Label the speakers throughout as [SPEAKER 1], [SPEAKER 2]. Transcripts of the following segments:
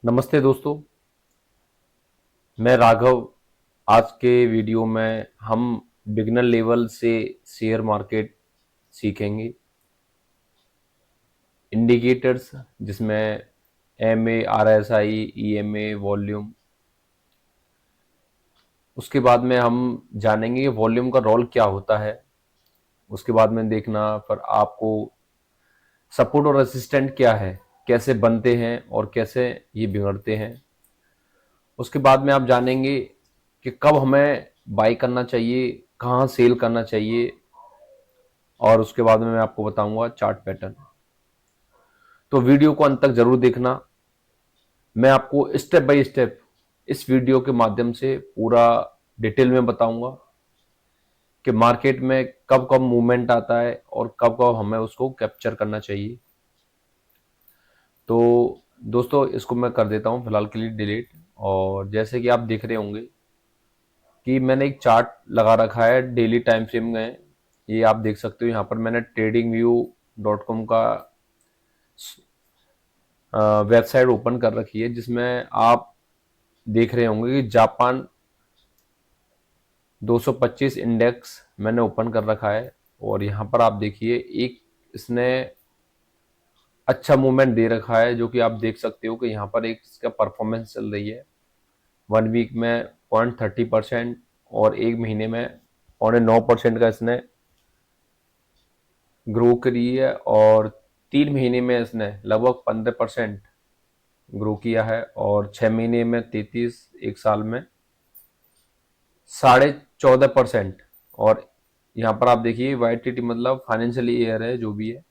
[SPEAKER 1] नमस्ते दोस्तों, मैं राघव। आज के वीडियो में हम बिगनर लेवल से शेयर मार्केट सीखेंगे। इंडिकेटर्स जिसमें M A, R S I, E M A, volume. उसके बाद में हम जानेंगे कि वॉल्यूम का रोल क्या होता है। उसके बाद में देखना पर आपको सपोर्ट और रेसिस्टेंट क्या है, कैसे बनते हैं और कैसे ये बिगड़ते हैं। उसके बाद में आप जानेंगे कि कब हमें बाई करना चाहिए, कहाँ सेल करना चाहिए। और उसके बाद में मैं आपको बताऊंगा चार्ट पैटर्न। तो वीडियो को अंत तक जरूर देखना। मैं आपको स्टेप बाय स्टेप इस वीडियो के माध्यम से पूरा डिटेल में बताऊंगा कि मार्केट में कब कब मूवमेंट आता है और कब कब हमें उसको कैप्चर करना चाहिए। तो दोस्तों, इसको मैं कर देता हूं फिलहाल के लिए डिलीट। और जैसे कि आप देख रहे होंगे कि मैंने एक चार्ट लगा रखा है डेली टाइम फ्रेम में। ये आप देख सकते हो, यहाँ पर मैंने tradingview.com का वेबसाइट ओपन कर रखी है, जिसमें आप देख रहे होंगे कि जापान 225 इंडेक्स मैंने ओपन कर रखा है। और यहाँ पर आप देखिए एक इसने अच्छा मूवमेंट दे रखा है, जो कि आप देख सकते हो कि यहाँ पर एक इसका परफॉर्मेंस चल रही है। 1 वीक में 0.30% और एक महीने में 9% का इसने ग्रो करी है। और 3 महीने में इसने लगभग 15% ग्रो किया है। और 6 महीने में 33, एक साल में 14.5%। और यहाँ पर आप देखिए YTT मतलब फाइनेंशियल ईयर है जो भी है।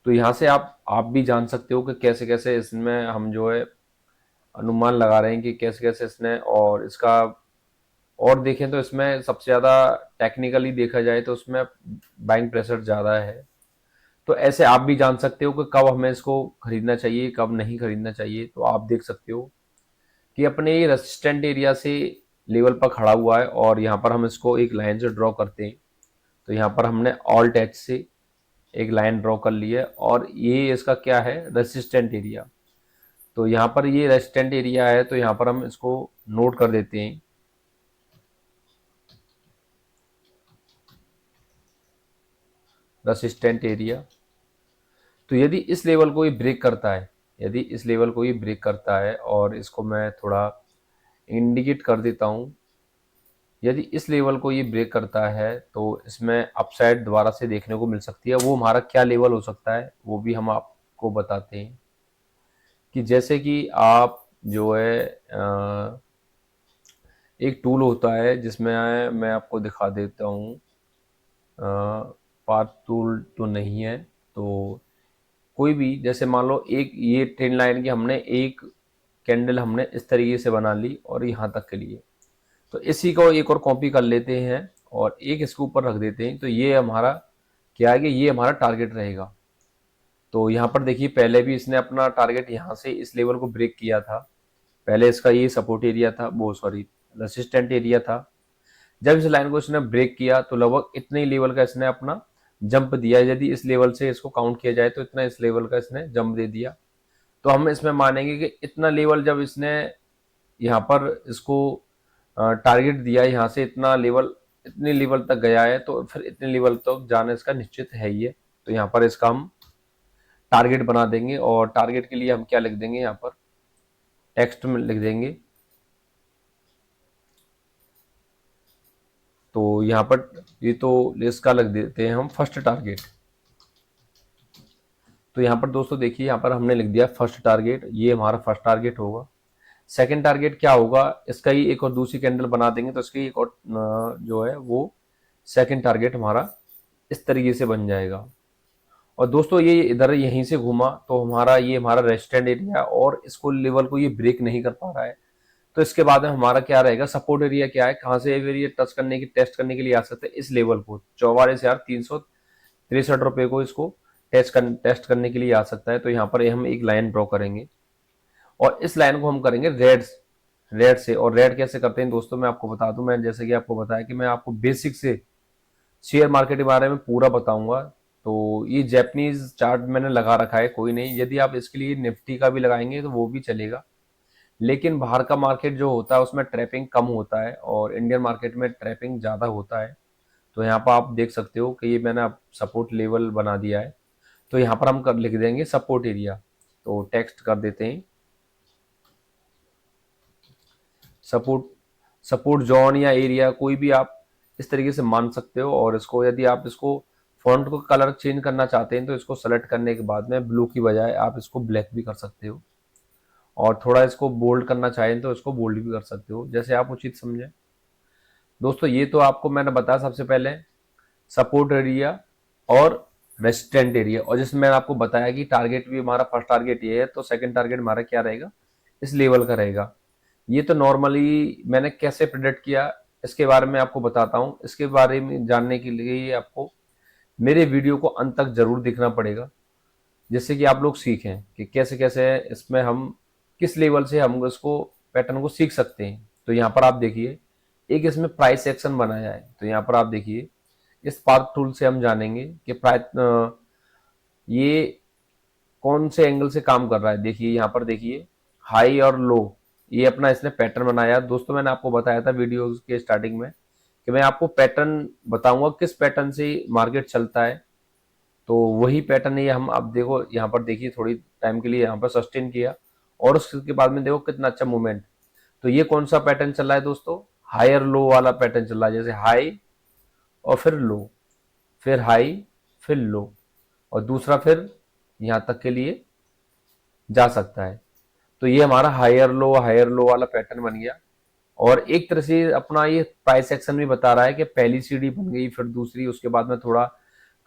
[SPEAKER 1] तो यहाँ से आप भी जान सकते हो कि कैसे कैसे इसमें हम जो है अनुमान लगा रहे हैं कि कैसे कैसे इसने और इसका। और देखें तो इसमें सबसे ज़्यादा टेक्निकली देखा जाए तो उसमें बाइंग प्रेशर ज़्यादा है। तो ऐसे आप भी जान सकते हो कि कब हमें इसको खरीदना चाहिए, कब नहीं खरीदना चाहिए। तो आप देख सकते हो कि अपने रेसिस्टेंट एरिया से लेवल पर खड़ा हुआ है। और यहाँ पर हम इसको एक लाइन से ड्रॉ करते हैं। तो यहाँ पर हमने ऑल्ट एच से एक लाइन ड्रॉ कर ली है और ये इसका क्या है, रेसिस्टेंट एरिया। तो यहाँ पर ये रेसिस्टेंट एरिया है, तो यहाँ पर हम इसको नोट कर देते हैं। Resistant area. तो यदि इस लेवल को ये ब्रेक करता है, यदि इस लेवल को ये ब्रेक करता है, और इसको मैं थोड़ा इंडिकेट कर देता हूँ। यदि इस लेवल को ये ब्रेक करता है तो इसमें अपसाइड दोबारा से देखने को मिल सकती है। वो हमारा क्या लेवल हो सकता है वो भी हम आपको बताते हैं। कि जैसे कि आप जो है एक टूल होता है जिसमें मैं आपको दिखा देता हूँ। पाथ टूल तो नहीं है। तो कोई भी, जैसे मान लो एक ये ट्रेन लाइन की हमने एक कैंडल हमने इस तरीके से बना ली और यहाँ तक के लिए। तो इसी को एक और कॉपी कर लेते हैं और एक इसके ऊपर रख देते हैं। तो ये हमारा क्या है कि ये हमारा टारगेट रहेगा। तो यहाँ पर देखिए पहले भी इसने अपना टारगेट यहाँ से इस लेवल को ब्रेक किया था। पहले इसका ये सपोर्ट एरिया था, वो सॉरी रेसिस्टेंट एरिया था। जब इस लाइन को इसने ब्रेक किया तो लगभग इतने ही लेवल का इसने अपना जंप दिया। यदि इस लेवल से इसको काउंट किया जाए तो इतना इस लेवल का इसने जंप दे दिया। तो हम इसमें मानेंगे कि इतना लेवल जब इसने यहाँ पर इसको टारगेट दिया, यहाँ से इतना लेवल इतने लेवल तक गया है, तो फिर इतने लेवल तक जाना इसका निश्चित है ही है। तो यहाँ पर इसका हम टारगेट बना देंगे। और टारगेट के लिए हम क्या लिख देंगे, यहाँ पर टेक्स्ट में लिख देंगे। तो यहाँ पर ये तो इसका लग देते हैं हम फर्स्ट टारगेट। तो यहाँ पर दोस्तों देखिए, यहाँ पर हमने लिख दिया फर्स्ट टारगेट, ये हमारा फर्स्ट टारगेट होगा। सेकंड टारगेट क्या होगा, इसका ही एक और दूसरी कैंडल बना देंगे तो इसकी एक और जो है वो सेकंड टारगेट हमारा इस तरीके से बन जाएगा। और दोस्तों ये इधर यहीं से घूमा तो हमारा ये हमारा रेजिस्टेंस एरिया और इसको लेवल को ये ब्रेक नहीं कर पा रहा है। तो इसके बाद में हमारा क्या रहेगा, सपोर्ट एरिया क्या है, कहाँ से ये टच करने की टेस्ट करने के लिए आ सकते हैं, इस लेवल को 44,363 को इसको टेस्ट करने के लिए आ सकता है। तो यहाँ पर हम एक लाइन ड्रॉ करेंगे और इस लाइन को हम करेंगे रेड से। और रेड कैसे करते हैं दोस्तों, मैं आपको बता दूं। मैं जैसे कि आपको बताया कि मैं आपको बेसिक से शेयर मार्केट के बारे में पूरा बताऊंगा। तो ये जैपनीज चार्ट मैंने लगा रखा है, कोई नहीं, यदि आप इसके लिए निफ्टी का भी लगाएंगे तो वो भी चलेगा। लेकिन बाहर का मार्केट जो होता है उसमें ट्रैपिंग कम होता है और इंडियन मार्केट में ट्रैपिंग ज़्यादा होता है। तो यहाँ पर आप देख सकते हो कि ये मैंने अब सपोर्ट लेवल बना दिया है। तो यहाँ पर हम कर लिख देंगे सपोर्ट एरिया। तो टेक्स्ट कर देते हैं सपोर्ट, सपोर्ट जोन या एरिया कोई भी आप इस तरीके से मान सकते हो। और इसको यदि आप इसको फॉन्ट को कलर चेंज करना चाहते हैं तो इसको सेलेक्ट करने के बाद में ब्लू की बजाय आप इसको ब्लैक भी कर सकते हो, और थोड़ा इसको बोल्ड करना चाहें तो इसको बोल्ड भी कर सकते हो, जैसे आप उचित समझें। दोस्तों ये तो आपको मैंने बताया सबसे पहले सपोर्ट एरिया और रेजिस्टेंट एरिया, और जिसमें मैंने आपको बताया कि टारगेट भी हमारा फर्स्ट टारगेट ये है, तो सेकंड टारगेट हमारा क्या रहेगा, इस लेवल का रहेगा। ये तो नॉर्मली मैंने कैसे प्रेडिक्ट किया इसके बारे में आपको बताता हूँ। इसके बारे में जानने के लिए आपको मेरे वीडियो को अंत तक जरूर देखना पड़ेगा, जिससे कि आप लोग सीखें कि कैसे कैसे इसमें हम किस लेवल से हम इसको पैटर्न को सीख सकते हैं। तो यहाँ पर आप देखिए एक इसमें प्राइस सेक्शन बनाया है। तो यहाँ पर आप देखिए इस पाथ टूल से हम जानेंगे कि प्राइस ये कौन से एंगल से काम कर रहा है। देखिए यहाँ पर देखिए हाई और लो, ये अपना इसने पैटर्न बनाया। दोस्तों मैंने आपको बताया था वीडियो के स्टार्टिंग में कि मैं आपको पैटर्न बताऊंगा किस पैटर्न से मार्केट चलता है। तो वही पैटर्न ये हम अब देखो यहाँ पर देखिए थोड़ी टाइम के लिए यहाँ पर सस्टेन किया और उसके बाद में देखो कितना अच्छा मूवमेंट। तो ये कौन सा पैटर्न चल रहा है दोस्तों, हायर लो वाला पैटर्न चल रहा है, जैसे हाई और फिर लो, फिर हाई फिर लो, और दूसरा फिर यहाँ तक के लिए जा सकता है। तो ये हमारा हायर लो वाला पैटर्न बन गया। और एक तरह से अपना ये प्राइस एक्शन भी बता रहा है कि पहली सीढ़ी बन गई, फिर दूसरी, उसके बाद में थोड़ा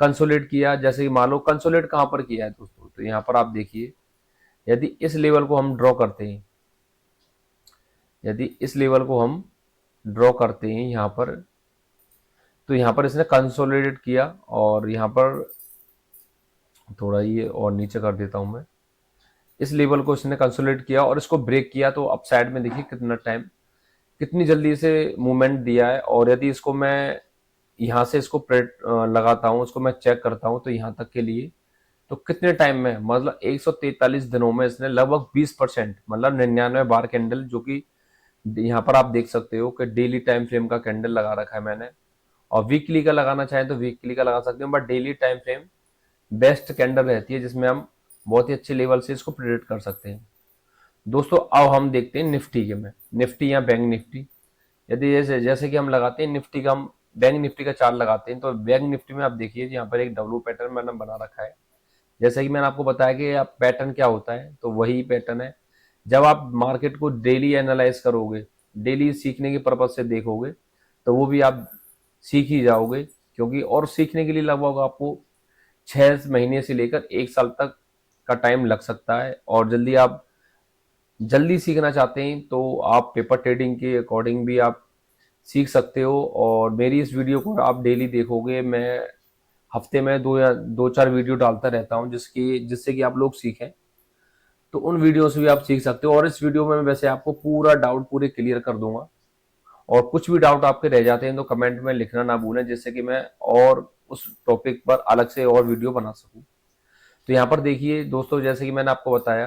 [SPEAKER 1] कंसोलिडेट किया। जैसे कि मान लो कंसोलिडेट कहाँ पर किया है दोस्तों, तो यहाँ पर आप देखिए यदि इस लेवल को हम ड्रॉ करते हैं, यदि इस लेवल को हम ड्रॉ करते हैं यहाँ पर, तो यहाँ पर इसने कंसोलिडेट किया और यहाँ पर थोड़ा ये और नीचे कर देता हूं मैं, इस लेवल को इसने कंसोलिडेट किया और इसको ब्रेक किया। तो अप साइड में देखिए कितना टाइम, कितनी जल्दी से मूवमेंट दिया है। और यदि इसको मैं यहाँ से इसको लगाता हूँ, इसको मैं चेक करता हूँ, तो यहाँ तक के लिए तो कितने टाइम में, मतलब 143 दिनों में इसने लगभग 20%, मतलब 99 बार कैंडल, जो कि यहाँ पर आप देख सकते हो कि डेली टाइम फ्रेम का कैंडल लगा रखा है मैंने। और वीकली का लगाना चाहें तो वीकली का लगा सकते हो, but daily time frame best candle रहती है, जिसमें हम बहुत ही अच्छे लेवल से इसको प्रेडिक्ट कर सकते हैं। दोस्तों अब हम देखते हैं निफ्टी के में, निफ्टी या बैंक निफ्टी। यदि जैसे जैसे कि हम लगाते हैं निफ्टी का, हम बैंक निफ्टी का चार्ट लगाते हैं, तो बैंक निफ्टी में आप देखिए यहाँ पर एक डब्ल्यू पैटर्न मैंने बना रखा है। जैसे कि मैंने आपको बताया कि आप पैटर्न क्या होता है, तो वही पैटर्न है। जब आप मार्केट को डेली एनालाइज करोगे, डेली सीखने के पर्पज से देखोगे, तो वो भी आप सीख ही जाओगे। क्योंकि और सीखने के लिए लगभग आपको 6 महीने से लेकर 1 साल तक का टाइम लग सकता है। और जल्दी आप जल्दी सीखना चाहते हैं तो आप पेपर ट्रेडिंग के अकॉर्डिंग भी आप सीख सकते हो। और मेरी इस वीडियो को आप डेली देखोगे, मैं हफ्ते में 2 या 4 वीडियो डालता रहता हूं जिससे कि आप लोग सीखें। तो उन वीडियो से भी आप सीख सकते हो। और इस वीडियो में मैं वैसे आपको पूरा डाउट पूरे क्लियर कर दूंगा। और कुछ भी डाउट आपके रह जाते हैं तो कमेंट में लिखना ना भूलें, जिससे कि मैं और उस टॉपिक पर अलग से और वीडियो बना सकूं। तो यहाँ पर देखिए दोस्तों, जैसे कि मैंने आपको बताया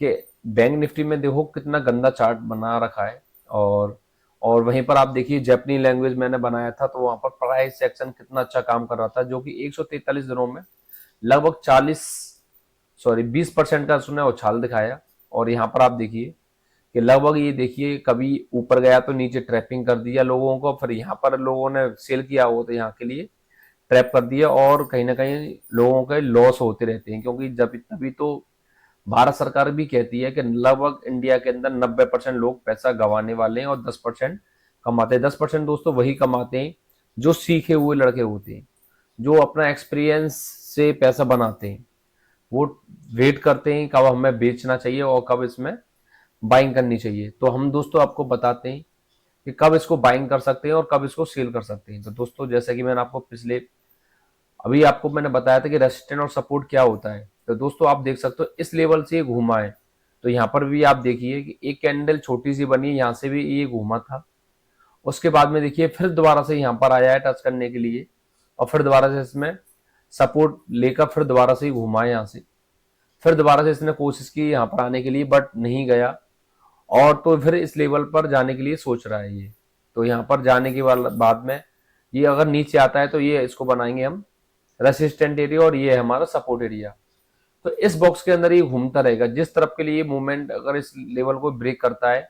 [SPEAKER 1] कि बैंक निफ्टी में देखो कितना गंदा चार्ट बना रखा है। और वहीं पर आप देखिए जापानी लैंग्वेज मैंने बनाया था, तो वहां पर प्राइस सेक्शन कितना अच्छा काम कर रहा था, जो कि 143 दिनों में लगभग 20% का उसने उछाल दिखाया। और यहाँ पर आप देखिए कि लगभग ये देखिए कभी ऊपर गया तो नीचे ट्रैपिंग कर दिया लोगों को, फिर यहाँ पर लोगों ने सेल किया हो तो यहाँ के लिए ट्रैप कर दिया। और कहीं ना कहीं लोगों के लॉस होते रहते हैं, क्योंकि जब तभी तो भारत सरकार भी कहती है कि लगभग इंडिया के अंदर 90% लोग पैसा गंवाने वाले हैं और 10% कमाते हैं। 10% दोस्तों वही कमाते हैं जो सीखे हुए लड़के होते हैं, जो अपना एक्सपीरियंस से पैसा बनाते हैं। वो वेट करते हैं कब हमें बेचना चाहिए और कब इसमें बाइंग करनी चाहिए। तो हम दोस्तों आपको बताते हैं कि कब इसको बाइंग कर सकते हैं और कब इसको सेल कर सकते हैं। तो दोस्तों जैसे कि मैंने आपको अभी आपको मैंने बताया था कि रेजिस्टेंस और सपोर्ट क्या होता है। तो दोस्तों आप देख सकते हो इस लेवल से ये घूमा है। तो यहाँ पर भी आप देखिए कि एक कैंडल छोटी सी बनी, यहाँ से भी ये घूमा था। उसके बाद में देखिए फिर दोबारा से यहाँ पर आया है टच करने के लिए, और फिर दोबारा से इसमें सपोर्ट लेकर फिर दोबारा से ही घूमा है यहाँ से। फिर दोबारा से इसने कोशिश की यहाँ पर आने के लिए, बट नहीं गया। और तो फिर इस लेवल पर जाने के लिए सोच रहा है ये। तो यहाँ पर जाने के बाद में ये अगर नीचे आता है तो ये इसको बनाएंगे हम रेसिस्टेंट एरिया, और ये है हमारा सपोर्ट एरिया। तो इस बॉक्स के अंदर ये घूमता रहेगा, जिस तरफ के लिए मूवमेंट अगर इस लेवल को ब्रेक करता है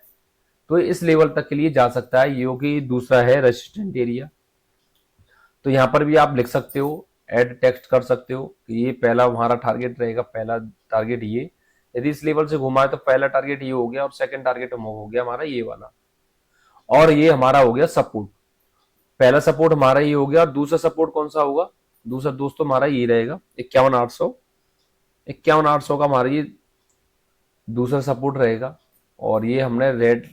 [SPEAKER 1] तो इस लेवल तक के लिए जा सकता है, ये कि दूसरा है रेसिस्टेंट एरिया। तो यहाँ पर भी आप लिख सकते हो, ऐड टेक्स्ट कर सकते हो कि ये पहला हमारा टारगेट रहेगा, पहला टारगेट ये, यदि इस लेवल से घुमा है तो पहला टारगेट ये हो गया, और सेकंड टारगेट हो गया हमारा ये वाला, और ये हमारा हो गया सपोर्ट। पहला सपोर्ट हमारा ये हो गया, और दूसरा सपोर्ट कौन सा होगा, दूसरा दोस्तों हमारा ये रहेगा 51,800। 51,800 का हमारा ये दूसरा सपोर्ट रहेगा, और ये हमने रेड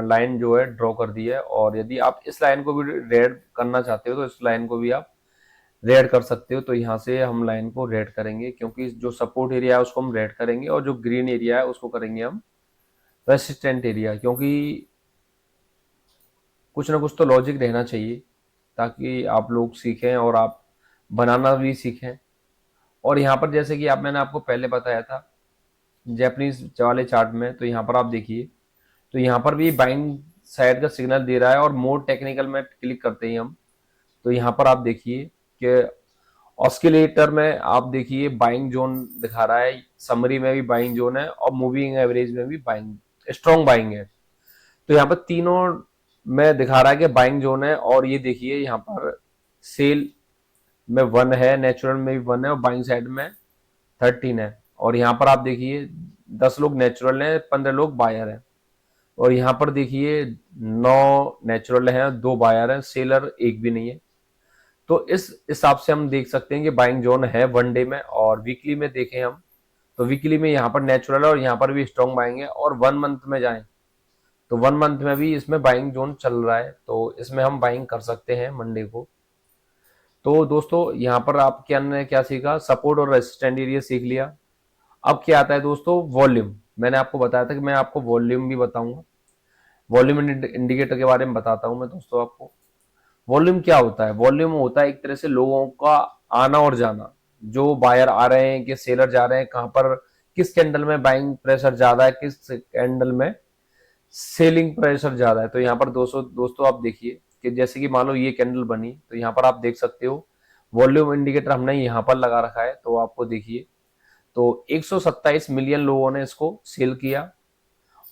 [SPEAKER 1] लाइन जो है ड्रॉ कर दी है। और यदि आप इस लाइन को भी रेड करना चाहते हो तो इस लाइन को भी आप रेड कर सकते हो। तो यहाँ से हम लाइन को रेड करेंगे, क्योंकि जो सपोर्ट एरिया है उसको हम रेड करेंगे, और जो ग्रीन एरिया है उसको करेंगे हम रेसिस्टेंट एरिया, क्योंकि कुछ ना कुछ तो लॉजिक रहना चाहिए ताकि आप लोग सीखें और आप बनाना भी सीखें। और यहाँ पर जैसे कि मैंने आपको पहले बताया था जैपनीज वाले चार्ट में, तो यहाँ पर आप देखिए, तो यहाँ पर भी बाइंग साइड का सिग्नल दे रहा है, और मोर टेक्निकल में क्लिक करते ही हम, तो यहाँ पर आप देखिए कि ऑस्किलेटर में आप देखिए बाइंग जोन दिखा रहा है, समरी में भी बाइंग जोन है, और मूविंग एवरेज में भी बाइंग, स्ट्रॉन्ग बाइंग है। तो यहाँ पर तीनों में दिखा रहा है कि बाइंग जोन है। और ये देखिए यहाँ पर सेल में 1 है, नेचुरल में भी 1 है, और बाइंग साइड में 13 है। और यहाँ पर आप देखिए 10 लोग नेचुरल हैं, 15 लोग बायर हैं। और यहाँ पर देखिए 9 नेचुरल हैं, 2 बायर हैं, सेलर एक भी नहीं है। तो इस हिसाब से हम देख सकते हैं कि बाइंग जोन है 1 डे में। और वीकली में देखें हम, तो वीकली में यहाँ पर नेचुरल है, और यहाँ पर भी स्ट्रॉन्ग बाइंग है। और 1 मंथ में जाएं तो 1 मंथ में भी इसमें बाइंग जोन चल रहा है, तो इसमें हम बाइंग कर सकते हैं मंडे को। तो दोस्तों यहाँ पर आप क्या सीखा, सपोर्ट और रेसिस्टेंट एरिया सीख लिया। अब क्या आता है दोस्तों, वॉल्यूम। मैंने आपको बताया था कि मैं आपको वॉल्यूम भी बताऊंगा, वॉल्यूम इंडिकेटर के बारे में बताता हूं मैं दोस्तों आपको। वॉल्यूम क्या होता है, वॉल्यूम होता है एक तरह से लोगों का आना और जाना, जो बायर आ रहे हैं कि सेलर जा रहे हैं, कहां पर किस कैंडल में बाइंग प्रेशर ज्यादा है, किस कैंडल में सेलिंग प्रेशर ज्यादा है। तो यहाँ पर दोस्तों आप देखिए कि जैसे कि मान लो ये कैंडल बनी, तो यहाँ पर आप देख सकते हो वॉल्यूम इंडिकेटर हमने यहाँ पर लगा रखा है। तो आपको देखिए, तो 127 मिलियन लोगों ने इसको सेल किया,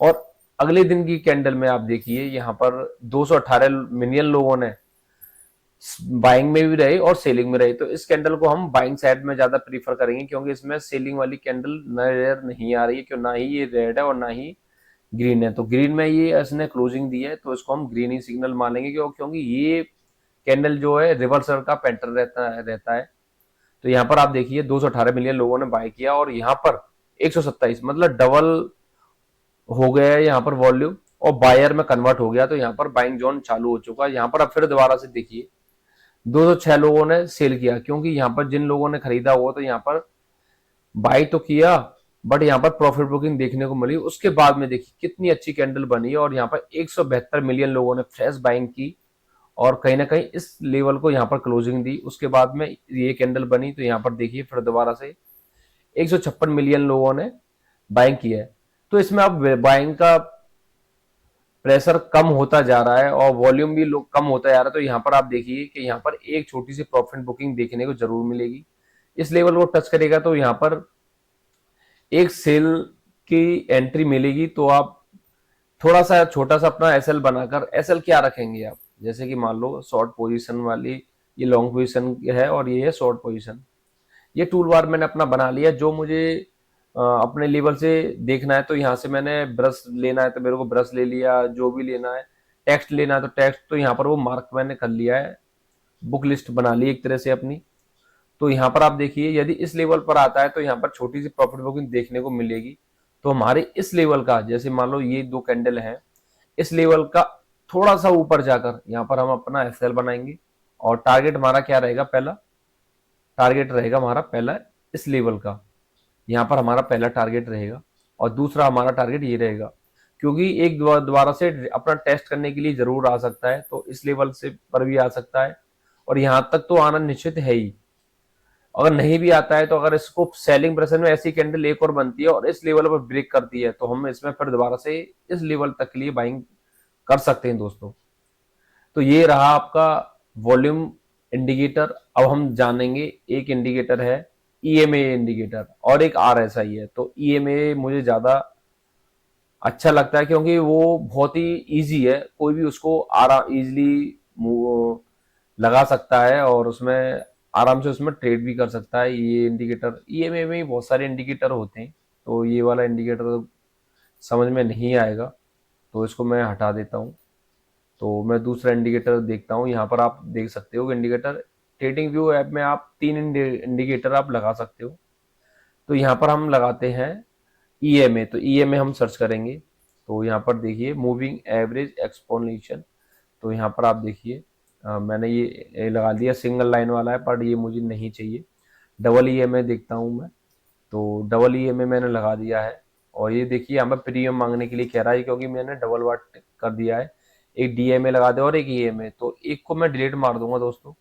[SPEAKER 1] और अगले दिन की कैंडल में आप देखिए यहाँ पर 218 मिलियन लोगों ने बाइंग में भी रहे और सेलिंग में रहे। तो इस कैंडल को हम बाइंग साइड में ज्यादा प्रीफर करेंगे, क्योंकि इसमें सेलिंग वाली कैंडल नजर नहीं आ रही है, क्यों ना ही ये रेड है और ना ही ग्रीन है। तो ग्रीन में ये इसने क्लोजिंग दी है, तो इसको हम ग्रीन ही सिग्नल मानेंगे, क्योंकि ये कैंडल जो है रिवर्सल का पैटर्न रहता है। तो यहाँ पर आप देखिए 218 मिलियन लोगों ने बाय किया, और यहाँ पर 127 मतलब डबल हो गया है यहाँ पर वॉल्यूम, और बायर में कन्वर्ट हो गया। तो यहाँ पर बाइंग जोन चालू हो चुका है। यहाँ पर अब फिर दोबारा से देखिए 206 लोगों ने सेल किया, क्योंकि यहाँ पर जिन लोगों ने खरीदा हुआ तो यहाँ पर बाई तो किया, बट यहाँ पर प्रॉफिट बुकिंग देखने को मिली। उसके बाद में देखिए कितनी अच्छी कैंडल बनी, और यहाँ पर 172 मिलियन लोगों ने फ्रेश बाइंग की, और कहीं ना कहीं इस लेवल को यहाँ पर क्लोजिंग दी। उसके बाद में ये कैंडल बनी, तो यहाँ पर देखिए फिर दोबारा से 156 मिलियन लोगों ने बाइंग किया है। तो इसमें अब बाइंग का प्रेशर कम होता जा रहा है, और वॉल्यूम भी कम होता जा रहा है। तो यहाँ पर आप देखिए कि यहाँ पर एक छोटी सी प्रॉफिट बुकिंग देखने को जरूर मिलेगी। इस लेवल को टच करेगा तो यहाँ पर एक सेल की एंट्री मिलेगी। तो आप थोड़ा सा छोटा सा अपना एसएल बनाकर, एसएल क्या रखेंगे आप, जैसे कि मान लो शॉर्ट पोजीशन वाली, ये लॉन्ग पोजीशन है और ये है शॉर्ट पोजीशन। ये टूल बार मैंने अपना बना लिया, जो मुझे अपने लेवल से देखना है। तो यहाँ से मैंने ब्रश लेना है तो मेरे को ब्रश ले लिया, जो भी लेना है, टेक्स्ट लेना है तो टेक्स्ट, तो यहाँ पर वो मार्क मैंने कर लिया है, बुक लिस्ट बना ली एक तरह से अपनी। तो यहाँ पर आप देखिए यदि इस लेवल पर आता है तो यहाँ पर छोटी सी प्रॉफिट बुकिंग देखने को मिलेगी। तो हमारे इस लेवल का, जैसे मान लो ये 2 कैंडल है, इस लेवल का थोड़ा सा ऊपर जाकर यहाँ पर हम अपना एसएल बनाएंगे, और टारगेट हमारा क्या रहेगा, पहला टारगेट रहेगा हमारा पहला इस लेवल का, यहाँ पर हमारा पहला टारगेट रहेगा, और दूसरा हमारा टारगेट ये रहेगा, क्योंकि एक दोबारा से अपना टेस्ट करने के लिए जरूर आ सकता है, तो इस लेवल से पर भी आ सकता है, और यहाँ तक तो आना निश्चित है ही। अगर नहीं भी आता है तो अगर इसको सेलिंग प्रेशर में ऐसी कैंडल एक और बनती है और इस लेवल पर ब्रेक करती है तो हम इसमें फिर दोबारा से इस लेवल तक के लिए बाइंग कर सकते हैं दोस्तों। तो ये रहा आपका वॉल्यूम इंडिकेटर। अब हम जानेंगे, एक इंडिकेटर है ईएमए इंडिकेटर और एक आरएसआई है। तो ईएमए मुझे ज्यादा अच्छा लगता है क्योंकि वो बहुत ही इजी है, कोई भी उसको आराम इजीली लगा सकता है और उसमें आराम से उसमें ट्रेड भी कर सकता है। ये इंडिकेटर ईएमए में ही बहुत सारे इंडिकेटर होते हैं, तो ये वाला इंडिकेटर समझ में नहीं आएगा तो इसको मैं हटा देता हूँ। तो मैं दूसरा इंडिकेटर देखता हूँ। यहाँ पर आप देख सकते हो इंडिकेटर ट्रेडिंग व्यू ऐप में आप 3 इंडिकेटर आप लगा सकते हो। तो यहाँ पर हम लगाते हैं ईएमए। तो ईएमए हम सर्च करेंगे तो यहाँ पर देखिए मूविंग एवरेज एक्सपोनेंशियल। तो यहाँ पर आप देखिए मैंने ये लगा दिया, सिंगल लाइन वाला है पर ये मुझे नहीं चाहिए। डबल ईएमए देखता हूँ मैं, तो डबल ईएमए मैंने लगा दिया है और ये देखिए यहाँ पर प्रीमियम मांगने के लिए कह रहा है क्योंकि मैंने डबल वाट कर दिया है। एक डीएमए लगा दे और एक ईएमए, तो एक को मैं डिलीट मार दूंगा दोस्तों,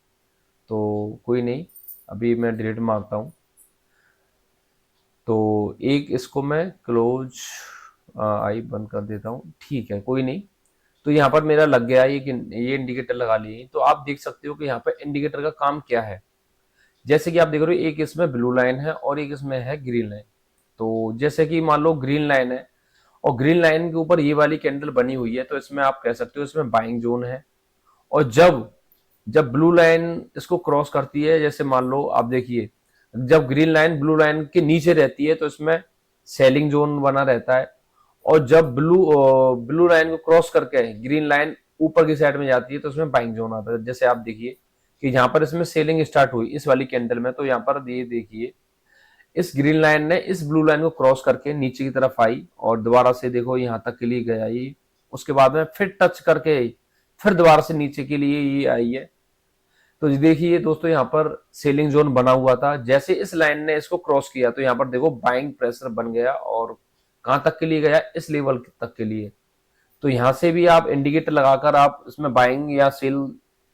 [SPEAKER 1] तो कोई नहीं, अभी मैं डिलीट मारता हूँ। तो एक इसको मैं क्लोज आई बंद कर देता हूँ, ठीक है कोई नहीं। तो यहाँ पर मेरा लग गया ये इंडिकेटर लगा लिए। तो आप देख सकते हो कि यहाँ पर इंडिकेटर का काम क्या है। जैसे कि आप देख रहे हो एक इसमें ब्लू लाइन है और एक इसमें है ग्रीन लाइन। तो जैसे कि मान लो ग्रीन लाइन है और ग्रीन लाइन के ऊपर ये वाली कैंडल बनी हुई है, तो इसमें आप कह सकते हो इसमें बाइंग जोन है। और जब जब ब्लू लाइन इसको क्रॉस करती है, जैसे मान लो आप देखिए जब ग्रीन लाइन ब्लू लाइन के नीचे रहती है तो इसमें सेलिंग जोन बना रहता है। और जब ब्लू लाइन को क्रॉस करके ग्रीन लाइन ऊपर की साइड में जाती है तो इसमें बाइंग जोन आता है। जैसे आप देखिए कि यहाँ पर इसमें सेलिंग स्टार्ट हुई इस वाली कैंडल में, तो यहाँ पर ये देखिए इस ग्रीन लाइन ने इस ब्लू लाइन को क्रॉस करके नीचे की तरफ आई और दोबारा से देखो यहाँ तक के लिए गया ये, उसके बाद में फिर टच करके फिर दोबारा से नीचे के लिए ये आई है। तो देखिए दोस्तों यहाँ पर सेलिंग जोन बना हुआ था, जैसे इस लाइन ने इसको क्रॉस किया तो यहाँ पर देखो बाइंग प्रेशर बन गया और कहां तक के लिए गया, इस लेवल तक के लिए। तो यहां से भी आप इंडिकेटर लगाकर आप इसमें बाइंग या सेल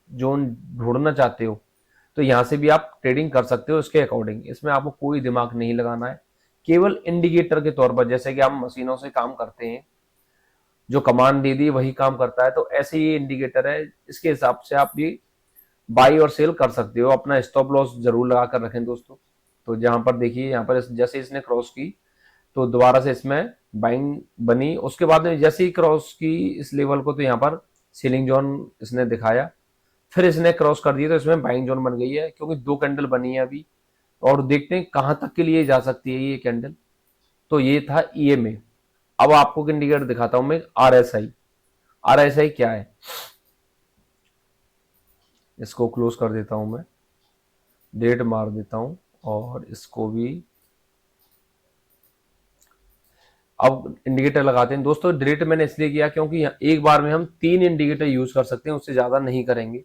[SPEAKER 1] जोन ढूंढना चाहते हो तो यहां से भी आप ट्रेडिंग कर सकते हो इसके अकॉर्डिंग। इसमें आपको कोई दिमाग नहीं लगाना है, केवल इंडिकेटर के तौर पर, जैसे कि हम मशीनों से काम करते हैं, जो कमांड दे दी वही काम करता है, तो ऐसे ही इंडिकेटर है, इसके हिसाब से आप ये बाई और सेल कर सकते हो। अपना स्टॉप लॉस जरूर लगा कर रखें दोस्तों। तो जहां पर देखिए यहाँ पर जैसे इसने क्रॉस की तो दोबारा से इसमें बाइंग बनी, उसके बाद में जैसे ही क्रॉस की इस लेवल को तो यहाँ पर सेलिंग जोन इसने दिखाया, फिर इसने क्रॉस कर दिया तो इसमें बाइंग जोन बन गई है क्योंकि 2 कैंडल बनी है अभी। और देखते हैं कहां तक के लिए जा सकती है ये कैंडल। तो ये था ईएमए। अब आपको इंडिकेटर दिखाता हूं मैं आरएसआई। आरएसआई क्या है, इसको क्लोज कर देता हूं मैं, डेट मार देता हूं और इसको भी। अब इंडिकेटर लगाते हैं दोस्तों। डिलीट मैंने इसलिए किया क्योंकि एक बार में हम 3 इंडिकेटर यूज कर सकते हैं, उससे ज्यादा नहीं करेंगे।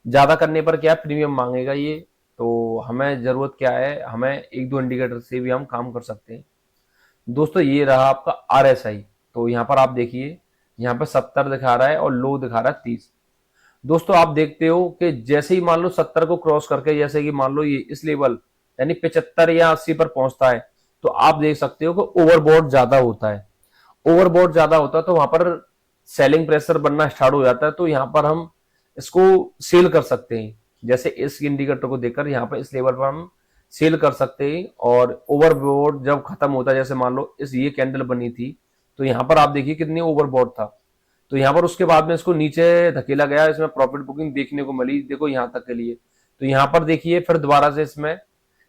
[SPEAKER 1] ज्यादा करने पर क्या प्रीमियम मांगेगा ये, तो हमें जरूरत क्या है, हमें 1-2 इंडिकेटर से भी हम काम कर सकते हैं दोस्तों। ये रहा आपका आरएसआई। तो यहाँ पर आप देखिए यहाँ पर 70 दिखा रहा है और लो दिखा रहा है 30। दोस्तों आप देखते हो कि जैसे ही मान लो 70 को क्रॉस करके, जैसे कि मान लो ये इस लेवल यानी 75 या 80 पर पहुंचता है, तो आप देख सकते हो कि ओवरबॉट ज्यादा होता है। ओवरबॉट ज्यादा होता है तो वहां पर सेलिंग प्रेशर बनना स्टार्ट हो जाता है, तो यहाँ पर हम इसको सेल कर सकते हैं। जैसे इस इंडिकेटर को देखकर यहाँ पर इस लेवल पर हम सेल कर सकते हैं। और ओवरबॉट जब खत्म होता है, जैसे मान लो इस ये कैंडल बनी थी तो यहाँ पर आप देखिए कितनी ओवरबॉट था, तो यहाँ पर उसके बाद में इसको नीचे धकेला गया, इसमें प्रॉफिट बुकिंग देखने को मिली, देखो यहाँ तक के लिए। तो यहाँ पर देखिए फिर दोबारा से इसमें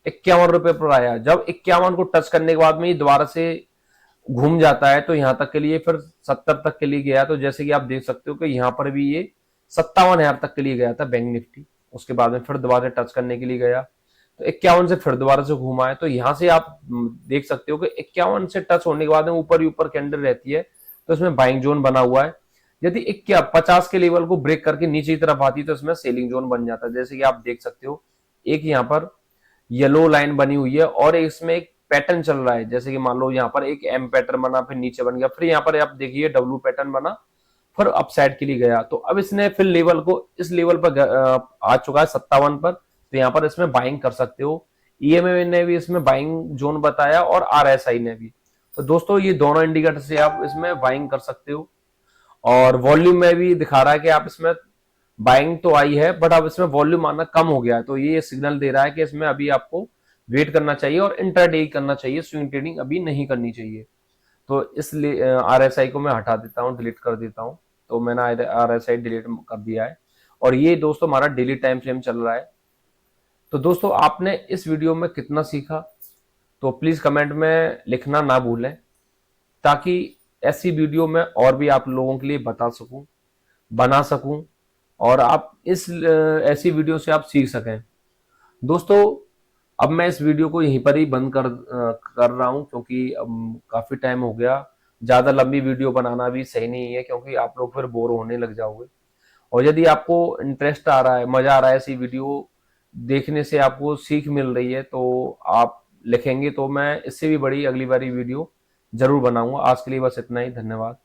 [SPEAKER 1] 51 रुपए पर आया। जब 51 को टच करने के बाद में ये दोबारा से घूम जाता है तो यहाँ तक के लिए फिर 70 तक के लिए गया। तो जैसे कि आप देख सकते हो कि यहाँ पर भी ये 57,000 तक के लिए गया था बैंक निफ्टी, उसके बाद में फिर दोबारा टच करने के लिए गया तो 51 से फिर दोबारा से घूमा है। तो यहाँ से आप देख सकते हो कि 51 से टच होने के बाद में ऊपर ही ऊपर कैंडल रहती है, तो इसमें बाइंग जोन बना हुआ है। यदि 50 के लेवल को ब्रेक करके नीचे की तरफ आती तो इसमें सेलिंग जोन बन जाता है। जैसे कि आप देख सकते हो एक यहाँ पर येलो लाइन बनी हुई है और इसमें एक पैटर्न चल रहा है, जैसे कि मान लो यहाँ पर एक एम पैटर्न बना, फिर नीचे बन गया, फिर यहाँ पर आप देखिए डब्ल्यू पैटर्न बना, फिर अपसाइड के लिए गया। तो अब इसने फिर लेवल को इस लेवल पर आ चुका है 57 पर, तो यहाँ पर इसमें बाइंग कर सकते हो। EMA ने भी इसमें बाइंग जोन बताया और RSI ने भी। तो दोस्तों ये दोनों इंडिकेटर से आप इसमें बाइंग कर सकते हो। और वॉल्यूम में भी दिखा रहा है कि आप इसमें बाइंग तो आई है, बट अब इसमें वॉल्यूम आना कम हो गया है, तो ये सिग्नल दे रहा है कि इसमें अभी आपको वेट करना चाहिए और इंट्राडे करना चाहिए, स्विंग ट्रेडिंग अभी नहीं करनी चाहिए। तो इसलिए RSI को मैं हटा देता हूँ, डिलीट कर देता हूँ। तो मैंने RSI डिलीट कर दिया है और ये दोस्तों हमारा डेली टाइम फ्रेम चल रहा है। तो दोस्तों आपने इस वीडियो में कितना सीखा तो प्लीज कमेंट में लिखना ना भूलें, ताकि ऐसी वीडियो मैं और भी आप लोगों के लिए बता सकूं, बना सकूं, और आप इस ऐसी वीडियो से आप सीख सकें। दोस्तों अब मैं इस वीडियो को यहीं पर ही बंद कर रहा हूं, क्योंकि अब काफी टाइम हो गया। ज्यादा लंबी वीडियो बनाना भी सही नहीं है, क्योंकि आप लोग फिर बोर होने लग जाओगे। और यदि आपको इंटरेस्ट आ रहा है, मजा आ रहा है ऐसी वीडियो देखने से, आपको सीख मिल रही है, तो आप लिखेंगे तो मैं इससे भी बड़ी अगली बारी वीडियो जरूर बनाऊंगा। आज के लिए बस इतना ही, धन्यवाद।